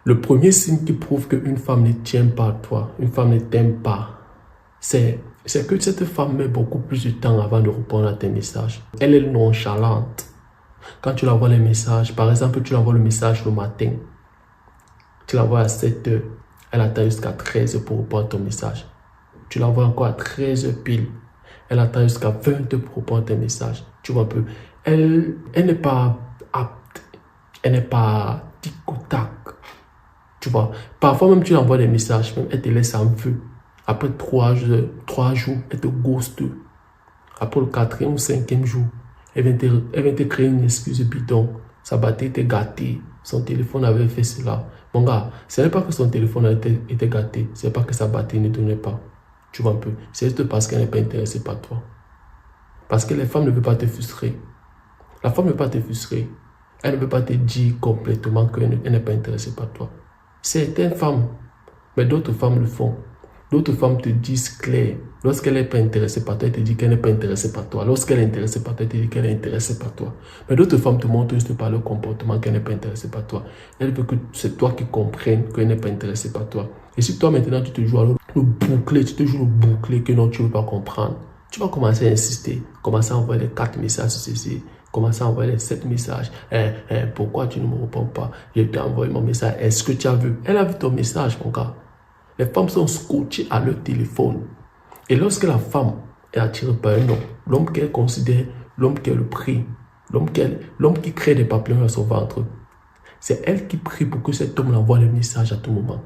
Le premier signe qui prouve qu'une femme ne tient pas à toi, une femme ne t'aime pas, c'est que cette femme met beaucoup plus de temps avant de répondre à tes messages. Elle est nonchalante. Quand tu l'envoies les messages, par exemple, tu l'envoies le message le matin, tu l'envoies à 7 heures, elle attend jusqu'à 13 heures pour répondre à ton message. Tu l'envoies encore à 13 heures pile, elle attend jusqu'à 20 heures pour répondre à tes messages. Tu vois un peu, elle n'est pas apte, elle n'est pas tic ou tac. Tu vois, parfois même tu l'envoies des messages, même elle te laisse en vue. Après 3 jours, elle te ghoste. Après le 4e ou 5e jour, elle vient te créer une excuse bidon. Sa batterie était gâtée. Son téléphone avait fait cela. Mon gars, ce n'est pas que son téléphone était gâté. Ce n'est pas que sa batterie ne donnait pas. Tu vois un peu. C'est juste parce qu'elle n'est pas intéressée par toi. Parce que les femmes ne veulent pas te frustrer. La femme ne veut pas te frustrer. Elle ne veut pas te dire complètement qu'elle n'est pas intéressée par toi. Certaines femmes, mais d'autres femmes le font. D'autres femmes te disent clair. Lorsqu'elle n'est pas intéressée par toi, elle te dit qu'elle n'est pas intéressée par toi. Lorsqu'elle est intéressée par toi, elle te dit qu'elle est intéressée par toi. Mais d'autres femmes te montrent juste par leur comportement qu'elle n'est pas intéressée par toi. Elle veut que c'est toi qui comprennes qu'elle n'est pas intéressée par toi. Et si toi maintenant tu te joues alors le bouclé, tu te joues le bouclé que non, tu ne veux pas comprendre, tu vas commencer à insister, commencer à envoyer les 4 messages sur ceci. Commence à envoyer les 7 messages. Pourquoi tu ne me réponds pas? Je t'ai envoyé mon message. Est-ce que tu as vu? Elle a vu ton message, mon gars. Les femmes sont scotchées à leur téléphone. Et lorsque la femme est attirée par un homme, l'homme qu'elle considère, l'homme qu'elle prie, l'homme qui crée des papillons à son ventre, c'est elle qui prie pour que cet homme l'envoie le message à tout moment.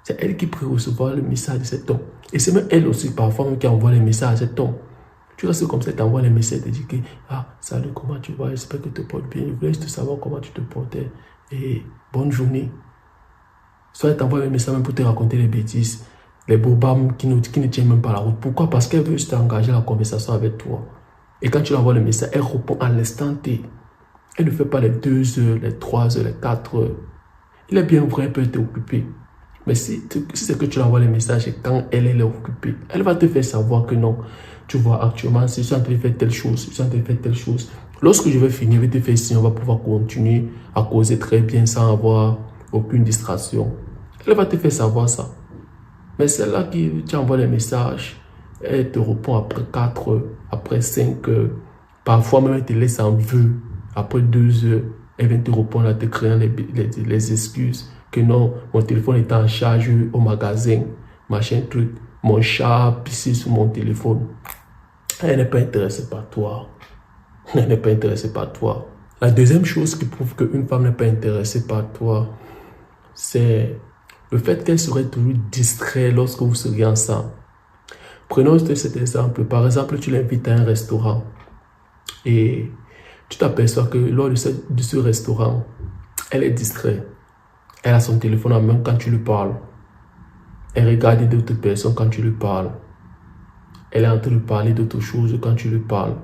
C'est elle qui prie recevoir le message de cet homme. Et c'est même elle aussi, parfois, qui envoie les messages à cet homme. Tu restes comme ça, tu envoies les messages, tu dis que salut, comment tu vas, j'espère que tu te portes bien, je voulais juste savoir comment tu te portais et bonne journée. Soit elle t'envoie un message même pour te raconter les bêtises, les bobams qui ne tiennent même pas la route. Pourquoi? Parce qu'elle veut juste engager la conversation avec toi. Et quand tu lui envoies le message, elle répond à l'instant T. Elle ne fait pas les 2 heures, les 3 heures, les 4 heures. Il est bien vrai, elle peut être occupée. Mais si c'est que tu lui envoies les messages et quand elle est occupée, elle va te faire savoir que non. Tu vois, actuellement, si je suis en train de faire telle chose, je suis en train de faire telle chose. Lorsque je vais finir, je vais te faire signe, on va pouvoir continuer à causer très bien sans avoir aucune distraction. Elle va te faire savoir ça. Mais celle-là qui t'envoie les messages, elle te répond après 4 heures, après 5 heures. Parfois même, elle te laisse en vue. Après 2 heures, elle vient te répondre en te créant les excuses. Que non, mon téléphone est en charge au magasin, machin truc. Mon chat a pissé sur mon téléphone. Elle n'est pas intéressée par toi. Elle n'est pas intéressée par toi. La deuxième chose qui prouve qu'une femme n'est pas intéressée par toi, c'est le fait qu'elle serait toujours distraite lorsque vous seriez ensemble. Prenons cet exemple. Par exemple, tu l'invites à un restaurant et tu t'aperçois que lors de ce restaurant, elle est distraite. Elle a son téléphone en main quand tu lui parles. Elle regarde d'autres personnes quand tu lui parles. Elle est en train de parler d'autres choses quand tu lui parles.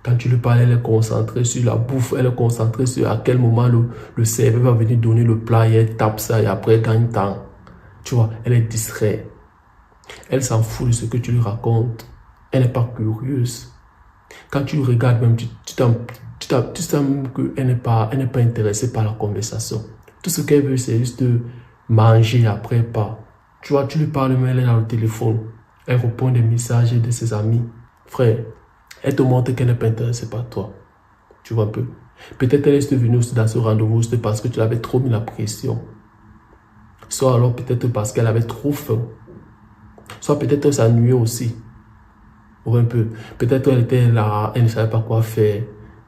Quand tu lui parles, elle est concentrée sur la bouffe. Elle est concentrée sur à quel moment le serveur va venir donner le plat et elle tape ça et après elle gagne temps. Tu vois, elle est distraite. Elle s'en fout de ce que tu lui racontes. Elle n'est pas curieuse. Quand tu le regardes même, tu sens qu'elle n'est pas intéressée par la conversation. Tout ce qu'elle veut, c'est juste manger après pas. Tu vois, tu lui parles, mais elle est dans le téléphone. Elle répond des messages de ses amis. Frère, elle te montre qu'elle n'est pas intéressée par toi. Tu vois un peu. Peut-être elle est venue aussi dans ce rendez-vous, c'était parce que tu l'avais trop mis la pression. Soit alors peut-être parce qu'elle avait trop faim. Soit peut-être elle s'ennuyait aussi. Ou un peu. Peut-être elle était là, elle ne savait pas quoi faire.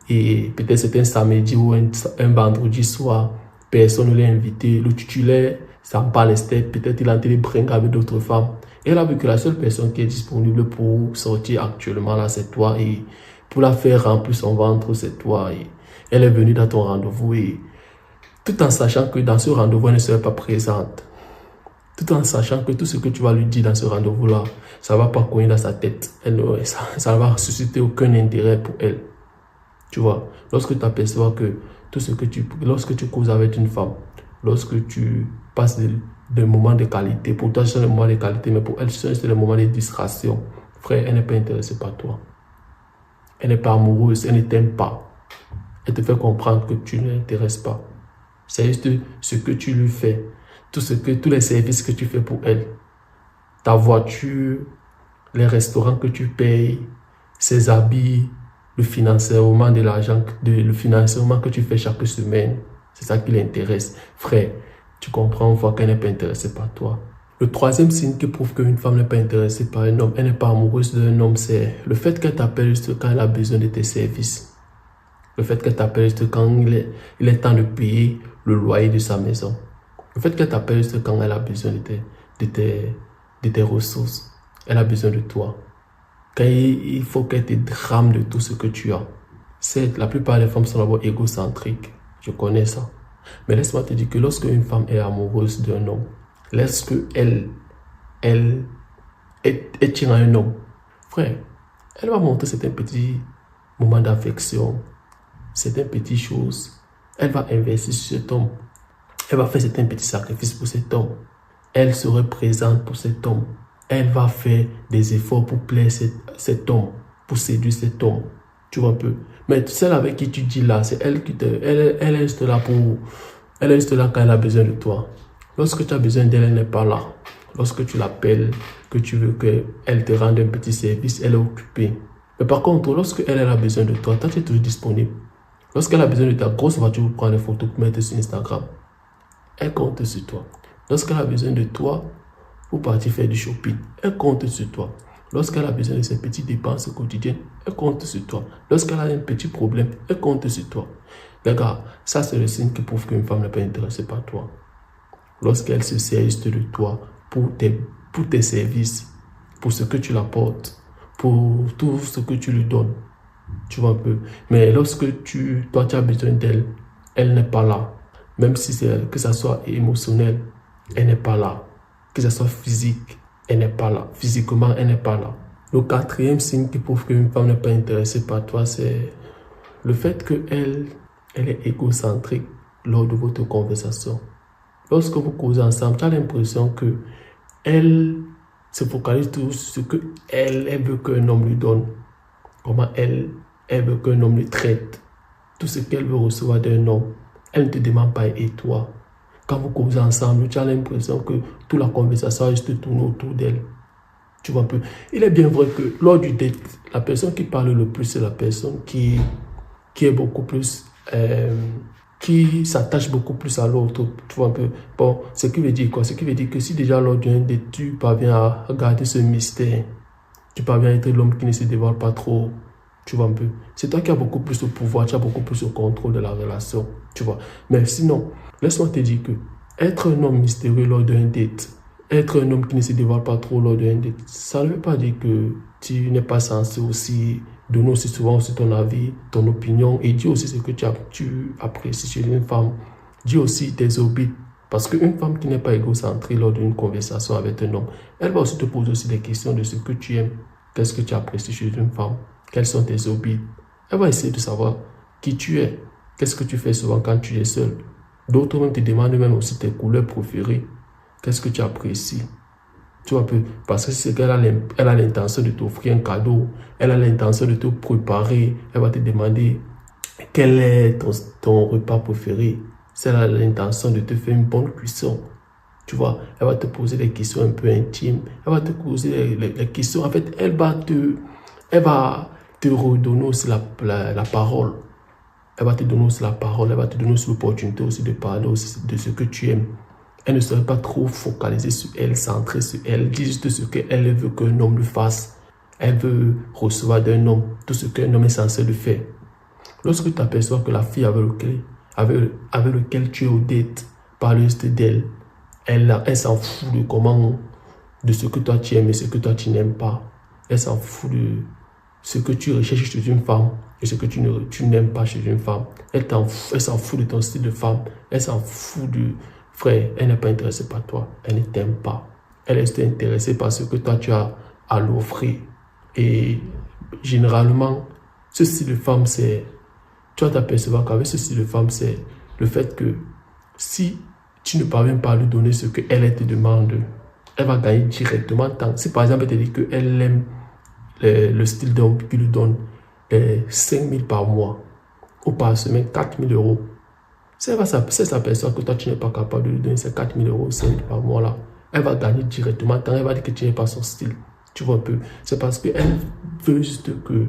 Et peut-être c'était un samedi ou un vendredi soir. Personne ne l'a invité. Le titulaire s'en bat les steaks. Peut-être il a entendu bringuer avec d'autres femmes. Et elle a vu que la seule personne qui est disponible pour sortir actuellement là, c'est toi. Et pour la faire remplir son ventre, c'est toi. Et elle est venue dans ton rendez-vous. Et tout en sachant que dans ce rendez-vous, elle ne serait pas présente. Tout en sachant que tout ce que tu vas lui dire dans ce rendez-vous-là, ça ne va pas cogner dans sa tête. Ça ne va susciter aucun intérêt pour elle. Tu vois, lorsque tu aperçois que tout ce que lorsque tu causes avec une femme, lorsque tu passes des moments de qualité, pour toi, c'est des moments de qualité, mais pour elle, c'est des moments de distraction. Frère, elle n'est pas intéressée par toi. Elle n'est pas amoureuse, elle ne t'aime pas. Elle te fait comprendre que tu ne l'intéresses pas. C'est juste ce que tu lui fais, tous les services que tu fais pour elle. Ta voiture, les restaurants que tu payes, ses habits, le financement de l'argent, le financement que tu fais chaque semaine. C'est ça qui l'intéresse. Frère, tu comprends, on voit qu'elle n'est pas intéressée par toi. Le troisième signe qui prouve qu'une femme n'est pas intéressée par un homme, elle n'est pas amoureuse d'un homme, c'est le fait qu'elle t'appelle juste quand elle a besoin de tes services. Le fait qu'elle t'appelle juste quand il est temps de payer le loyer de sa maison. Le fait qu'elle t'appelle juste quand elle a besoin de tes ressources. Elle a besoin de toi. Quand il faut qu'elle te drame de tout ce que tu as. La plupart des femmes sont d'abord égocentriques. Je connais ça. Mais laisse-moi te dire que lorsque une femme est amoureuse d'un homme, lorsque elle tient à un homme, frère, elle va montrer certains petits moments d'affection, certaines petites choses. Elle va investir sur cet homme. Elle va faire certains petits sacrifices pour cet homme. Elle sera présente pour cet homme. Elle va faire des efforts pour plaire cet homme, pour séduire cet homme. Tu vois un peu. Mais celle avec qui tu dis là, c'est elle qui elle est juste là elle est juste là quand elle a besoin de toi. Lorsque tu as besoin d'elle, elle n'est pas là. Lorsque tu l'appelles, que tu veux qu'elle te rende un petit service, elle est occupée. Mais par contre, lorsque elle a besoin de toi, toi tu es toujours disponible. Lorsqu'elle a besoin de ta grosse voiture pour prendre des photos pour mettre sur Instagram, elle compte sur toi. Lorsqu'elle a besoin de toi pour partir faire du shopping, elle compte sur toi. Lorsqu'elle a besoin de ses petites dépenses quotidiennes, elle compte sur toi. Lorsqu'elle a un petit problème, elle compte sur toi. Les gars, ça c'est le signe qui prouve qu'une femme n'est pas intéressée par toi. Lorsqu'elle se sert juste de toi pour tes services, pour ce que tu l'apportes, pour tout ce que tu lui donnes. Tu vois un peu. Mais lorsque toi tu as besoin d'elle, elle n'est pas là. Même si c'est que ça soit émotionnel, elle n'est pas là. Que ça soit physique, elle n'est pas là. Physiquement, elle n'est pas là. Le quatrième signe qui prouve qu'une femme n'est pas intéressée par toi, c'est le fait qu'elle est égocentrique lors de votre conversation. Lorsque vous causez ensemble, tu as l'impression que elle se focalise tout sur ce qu'elle veut qu'un homme lui donne. Comment elle veut qu'un homme le traite. Tout ce qu'elle veut recevoir d'un homme. Elle ne te demande pas et toi. Quand vous causez ensemble, tu as l'impression que toute la conversation juste tourne autour d'elle. Tu vois un peu. Il est bien vrai que lors du date, la personne qui parle le plus, c'est la personne qui est beaucoup plus... qui s'attache beaucoup plus à l'autre. Tu vois un peu. Bon, ce qui veut dire quoi? Ce qui veut dire que si déjà lors d'un date, tu parviens à garder ce mystère, tu parviens à être l'homme qui ne se dévoile pas trop, tu vois un peu. C'est toi qui as beaucoup plus de pouvoir, tu as beaucoup plus de contrôle de la relation, tu vois. Mais sinon, laisse-moi te dire que être un homme mystérieux lors d'un date, être un homme qui ne se dévoile pas trop lors d'un date, ça ne veut pas dire que tu n'es pas censé aussi donner aussi souvent aussi ton avis, ton opinion et dis aussi ce que tu apprécies chez une femme. Dis aussi tes hobbies. Parce qu'une femme qui n'est pas égocentrique lors d'une conversation avec un homme, elle va aussi te poser aussi des questions de ce que tu aimes. Qu'est-ce que tu apprécies chez une femme? Quels sont tes hobbies? Elle va essayer de savoir qui tu es. Qu'est-ce que tu fais souvent quand tu es seul? D'autres même te demandent même aussi tes couleurs préférées. Qu'est-ce que tu apprécies? Tu vois un peu, parce que c'est qu'elle a l'intention de t'offrir un cadeau, elle a l'intention de te préparer, elle va te demander quel est ton repas préféré. Si elle a l'intention de te faire une bonne cuisson, tu vois, elle va te poser des questions un peu intimes, elle va te poser les questions, en fait, elle va te redonner aussi la parole. Elle va te donner aussi la parole, elle va te donner aussi l'opportunité aussi de parler aussi de ce que tu aimes. Elle ne serait pas trop focalisée sur elle, centrée sur elle, dit juste ce qu'elle veut qu'un homme lui fasse. Elle veut recevoir d'un homme tout ce qu'un homme est censé lui faire. Lorsque tu t'aperçois que la fille avec laquelle tu es au date parle juste d'elle, elle s'en fout de ce que toi tu aimes et ce que toi tu n'aimes pas. Elle s'en fout de ce que tu recherches chez une femme et ce que tu n'aimes pas chez une femme. Elle s'en fout de ton style de femme. Elle s'en fout de... Frère, elle n'est pas intéressée par toi. Elle ne t'aime pas. Elle est intéressée par ce que toi tu as à l'offrir. Et généralement, ce style de femme, c'est... Tu vas t'apercevoir qu'avec ce style de femme, c'est le fait que si tu ne parviens pas à lui donner ce qu'elle te demande, elle va gagner directement tant. Si par exemple, elle te dit qu'elle aime le style d'homme qui lui donne 5 000 par mois ou par semaine, 4 000 euros. Si elle s'aperçoit que toi, tu n'es pas capable de lui donner ces 4 000 euros 5 par mois là, elle va gagner directement. Elle va dire que tu n'es pas son style. Tu vois un peu. C'est parce qu'elle veut juste que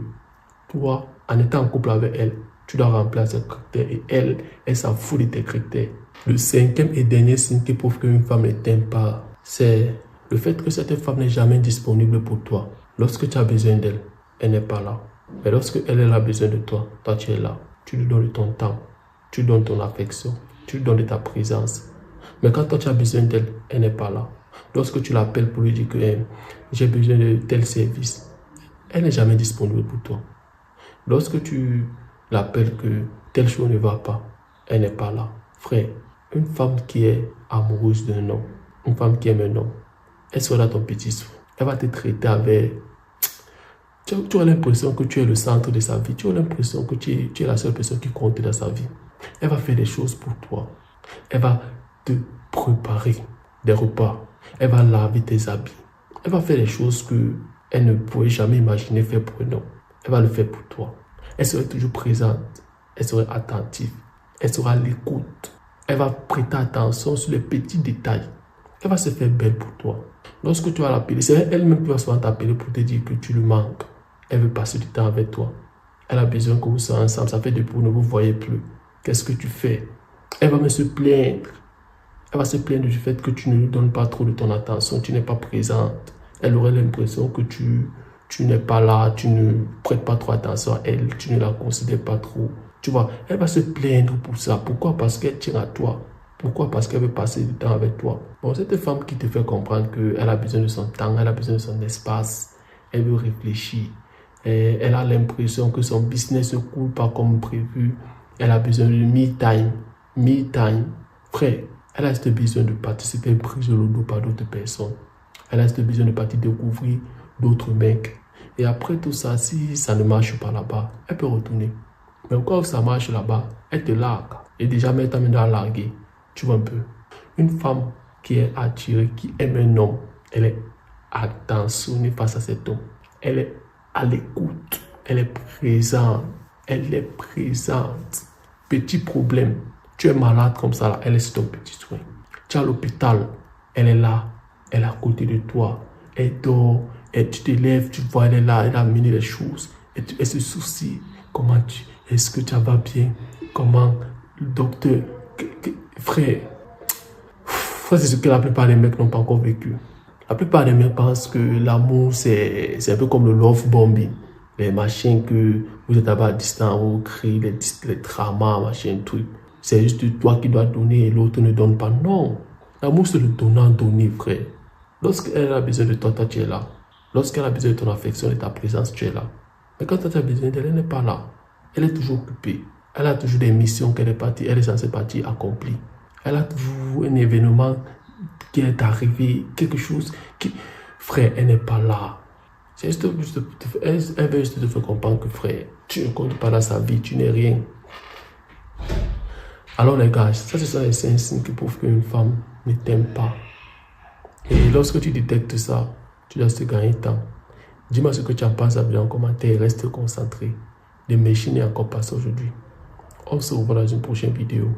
toi, en étant en couple avec elle, tu dois remplir ses critères. Et elle s'en fout de tes critères. Le cinquième et dernier signe qui prouve qu'une femme ne t'aime pas, c'est le fait que cette femme n'est jamais disponible pour toi. Lorsque tu as besoin d'elle, elle n'est pas là. Mais lorsque elle a besoin de toi, toi tu es là. Tu lui donnes ton temps, tu lui donnes ton affection, tu lui donnes de ta présence. Mais quand toi tu as besoin d'elle, elle n'est pas là. Lorsque tu l'appelles pour lui dire que j'ai besoin de tel service, elle n'est jamais disponible pour toi. Lorsque tu l'appelles que telle chose ne va pas, elle n'est pas là. Frère, une femme qui est amoureuse d'un homme, une femme qui aime un homme, elle sera ton petit souffle. Elle va te traiter avec... Tu as l'impression que tu es le centre de sa vie. Tu as l'impression que tu es la seule personne qui compte dans sa vie. Elle va faire des choses pour toi. Elle va te préparer des repas. Elle va laver tes habits. Elle va faire des choses qu'elle ne pouvait jamais imaginer faire pour un homme. Elle va le faire pour toi. Elle sera toujours présente. Elle sera attentive. Elle sera à l'écoute. Elle va prêter attention sur les petits détails. Elle va se faire belle pour toi. Lorsque tu vas l'appeler, c'est elle-même qui va souvent t'appeler pour te dire que tu lui manques. Elle veut passer du temps avec toi. Elle a besoin que vous soyez ensemble. Ça fait depuis que vous ne vous voyez plus. Qu'est-ce que tu fais? Elle va même se plaindre. Elle va se plaindre du fait que tu ne lui donnes pas trop de ton attention. Tu n'es pas présente. Elle aurait l'impression que tu n'es pas là. Tu ne prêtes pas trop attention à elle. Tu ne la considères pas trop. Tu vois, elle va se plaindre pour ça. Pourquoi? Parce qu'elle tient à toi. Pourquoi? Parce qu'elle veut passer du temps avec toi. Bon, cette femme qui te fait comprendre qu'elle a besoin de son temps, elle a besoin de son espace, elle veut réfléchir, elle a l'impression que son business ne coule pas comme prévu, elle a besoin de me-time. Me-time. Frère, elle a cette besoin de participer prise de l'eau par d'autres personnes. Elle a cette besoin de partir découvrir d'autres mecs. Et après tout ça, si ça ne marche pas là-bas, elle peut retourner. Mais quand ça marche là-bas, elle te largue. Et déjà, elle t'a maintenant largué. Tu vois un peu. Une femme qui est attirée, qui aime un homme, elle est attentionnée face à cet homme. Elle est à l'écoute. Elle est présente. Elle est présente. Petit problème. Tu es malade comme ça, là, elle est ton petit soin. Tu es à l'hôpital. Elle est là. Elle est à côté de toi. Elle dort. Et tu te lèves, tu vois, elle est là. Elle a amené les choses. Elle se soucie. Est-ce que tu vas bien? Comment le docteur... Frère, c'est ce que la plupart des mecs n'ont pas encore vécu. La plupart des mecs pensent que l'amour, c'est un peu comme le love bombing. Les machins que vous êtes à distance, vous créez les traumas, machin, truc. C'est juste toi qui dois donner et l'autre ne donne pas. Non. L'amour, c'est le donnant-donner, frère. Lorsqu'elle a besoin de toi, toi, tu es là. Lorsqu'elle a besoin de ton affection et ta présence, tu es là. Mais quand toi, tu as besoin d'elle, elle n'est pas là. Elle est toujours occupée. Elle a toujours des missions qu'elle est censée partir accomplir. Elle a toujours un événement qui est arrivé, quelque chose qui... Frère, elle n'est pas là. Elle veut juste te faire comprendre que frère, tu ne comptes pas dans sa vie, tu n'es rien. Alors les gars, ça ce sont les 5 signes qui prouvent qu'une femme ne t'aime pas. Et lorsque tu détectes ça, tu dois te gagner temps. Dis-moi ce que tu en penses en commentaire, reste concentré. Le machine n'est encore passé aujourd'hui. On se revoit dans une prochaine vidéo.